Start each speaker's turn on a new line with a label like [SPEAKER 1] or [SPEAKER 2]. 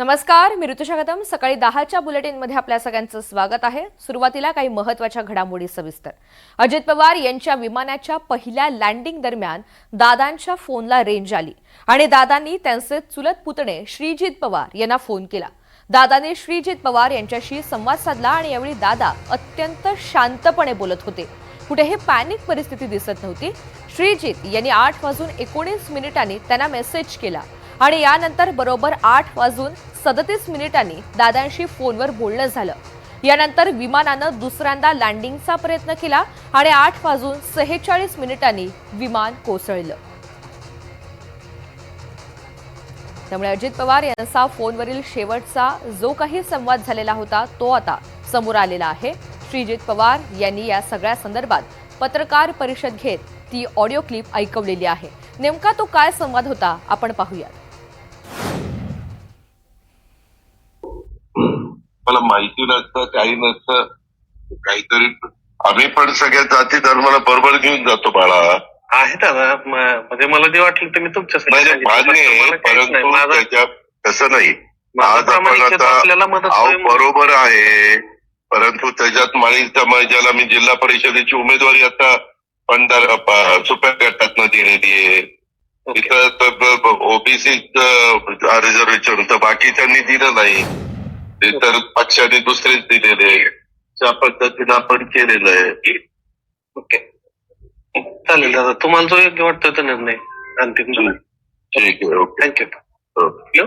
[SPEAKER 1] नमस्कार, मी ऋतुषा कदम. सकाळी 10च्या बुलेटिनमध्ये आपल्या सगळ्यांचं स्वागत आहे. सुरुवातीला काही महत्त्वाच्या घडामोडी सविस्तर. अजित पवार यांच्या विमानाच्या पहिल्या लँडिंग दरम्यान दादांच्या फोनला रेंज आली आणि दादांनी त्यांचे चुलत पुतणे श्रीजित पवार यांना फोन केला. दादांनी श्रीजित पवार यांच्याशी संवाद साधला आणि यावेळी दादा अत्यंत शांतपणे बोलत होते. कुठेही पॅनिक परिस्थिती दिसत नव्हती. श्रीजित यांनी 8:19 त्यांना मेसेज केला आणि यानंतर बरोबर 8:37 दादांशी फोनवर बोलणं झालं. यानंतर विमानानं दुसऱ्यांदा लँडिंगचा प्रयत्न केला आणि 8:46 विमान कोसळलं. त्यामुळे अजित पवार यांचा फोनवरील शेवटचा जो काही संवाद झालेला होता तो आता समोर आलेला आहे. श्रीजित पवार यांनी या सगळ्या संदर्भात पत्रकार परिषद घेत ती ऑडिओ क्लिप ऐकवलेली आहे. नेमका तो काय संवाद होता आपण पाहूया.
[SPEAKER 2] मला माहिती नसतं, काही नसतं, काहीतरी आम्ही पण सगळ्या जाती धर्माला बरोबर घेऊन जातो बाळा.
[SPEAKER 3] आहे दादा, म्हणजे मला जे वाटलं ते मी तुमच्यासाठी
[SPEAKER 2] मान्य, परंतु त्याच्यात तसं नाही. आज आपण आता बरोबर आहे, परंतु त्याच्यात माळी समाजाला मी जिल्हा परिषदेची उमेदवारी आता सुप्या गटातनं दिलेली आहे. तिथं ओबीसी रिझर्वेशन होतं, बाकीच्यांनी दिलं नाही. ते तर पक्षाने दुसरेच दिलेले. त्या पद्धतीनं आपण केलेलं आहे.
[SPEAKER 3] ओके, चालेल दादा, तुम्हाला जो योग्य वाटतो तो निर्णय अंतिम.
[SPEAKER 2] ठीक आहे, ओके.
[SPEAKER 3] थँक्यू.